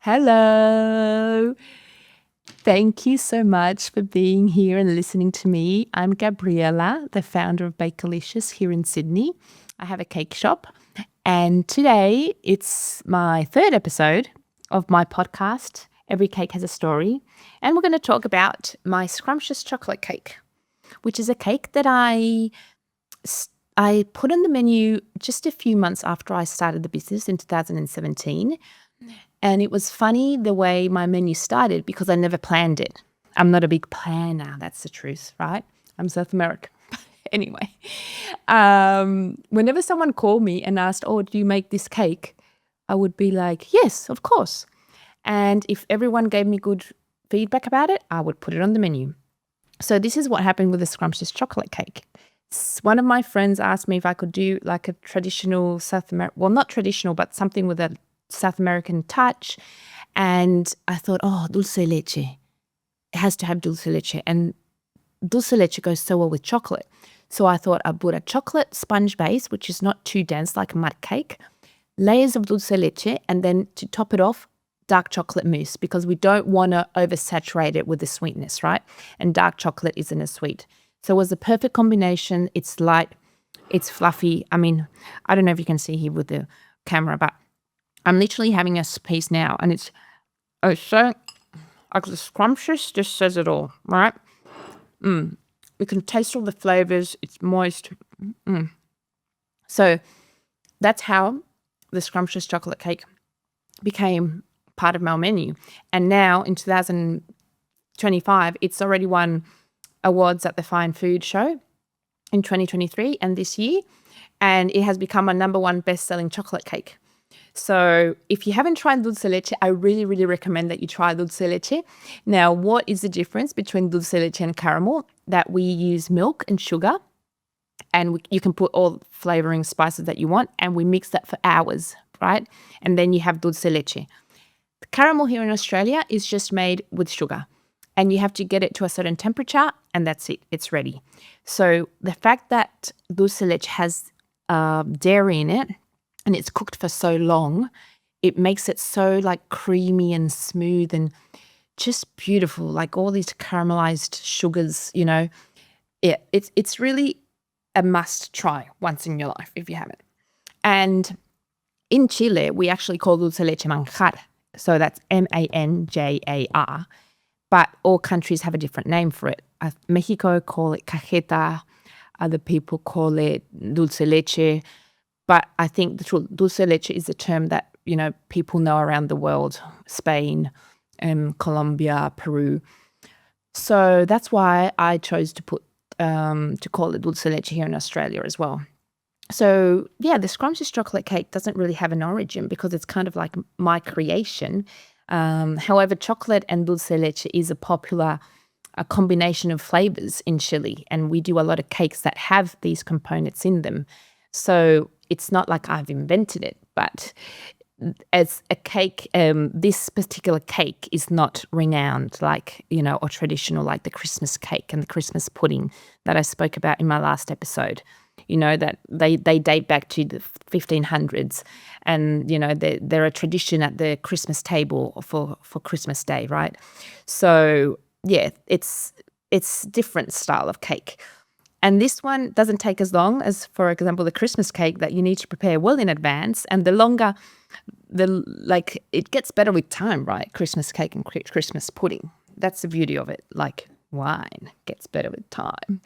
Hello. Thank you so much for being here and listening to me. I'm Gabriella, the founder of Bakelicious here in Sydney. I have a cake shop, and today it's my third episode of my podcast, Every Cake Has a Story. And we're going to talk about my Scrumptious Chocolate Cake, which is a cake that I put on the menu just a few months after I started the business in 2017. And it was funny the way my menu started because I never planned it. I'm not a big planner, that's the truth, right? I'm South American. Anyway, whenever someone called me and asked, oh, do you make this cake? I would be like, yes, of course. And if everyone gave me good feedback about it, I would put it on the menu. So this is what happened with the Scrumptious Chocolate Cake. One of my friends asked me if I could do like a traditional South American, well, not traditional, but something with a South American touch. And I thought, oh, dulce leche. It has to have dulce leche. And dulce leche goes so well with chocolate. So I thought I'd put a chocolate sponge base, which is not too dense like a mud cake, layers of dulce leche, and then to top it off, dark chocolate mousse, because we don't want to oversaturate it with the sweetness, right? And dark chocolate isn't as sweet. So it was the perfect combination. It's light, it's fluffy. I mean, I don't know if you can see here with the camera, but I'm literally having a piece now, and it's so, like, the scrumptious just says it all, right? You can taste all the flavors. It's moist. So that's how the Scrumptious Chocolate Cake became part of my menu. And now in 2025, it's already won awards at the Fine Food Show in 2023 and this year, and it has become a #1 best-selling chocolate cake. So if you haven't tried dulce leche, I really, really recommend that you try dulce leche. Now, what is the difference between dulce leche and caramel? That we use milk and sugar, and you can put all flavoring spices that you want, and we mix that for hours, right? And then you have dulce leche. The caramel here in Australia is just made with sugar, and you have to get it to a certain temperature, and that's it. It's ready. So the fact that dulce leche has dairy in it, and it's cooked for so long, it makes it so like creamy and smooth and just beautiful, like all these caramelized sugars, you know. Yeah, it's really a must try once in your life if you haven't. And in Chile, we actually call dulce leche manjar. So that's manjar. But all countries have a different name for it. Mexico call it cajeta. Other people call it dulce leche. But I think the dulce leche is a term that, you know, people know around the world, Spain, Colombia, Peru. So that's why I chose to call it dulce leche here in Australia as well. So yeah, the Scrumptious Chocolate Cake doesn't really have an origin because it's kind of like my creation. However, chocolate and dulce leche is a combination of flavors in Chile, and we do a lot of cakes that have these components in them. So it's not like I've invented it, but as a cake, this particular cake is not renowned like, you know, or traditional like the Christmas cake and the Christmas pudding that I spoke about in my last episode. You know, that they date back to the 1500s, and, you know, they're a tradition at the Christmas table for Christmas Day, right? So yeah, it's different style of cake. And this one doesn't take as long as, for example, the Christmas cake that you need to prepare well in advance. And the longer, it gets better with time, right? Christmas cake and Christmas pudding. That's the beauty of it. Like wine gets better with time.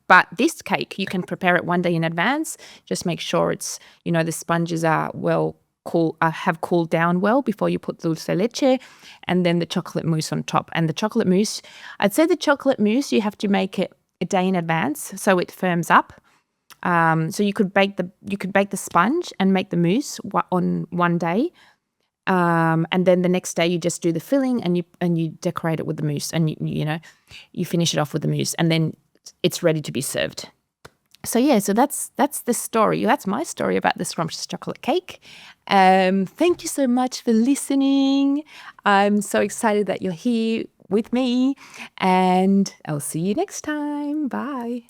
But this cake, you can prepare it one day in advance. Just make sure it's, you know, the sponges are have cooled down well before you put dulce leche, and then the chocolate mousse on top. And the chocolate mousse, I'd say the chocolate mousse, you have to make it a day in advance so it firms up. So you could bake the sponge and make the mousse on one day, and then the next day you just do the filling and you decorate it with the mousse, and you finish it off with the mousse, and then it's ready to be served. So yeah, so that's the story. That's my story about the Scrumptious Chocolate Cake. Thank you so much for listening. I'm so excited that you're here with me, and I'll see you next time. Bye.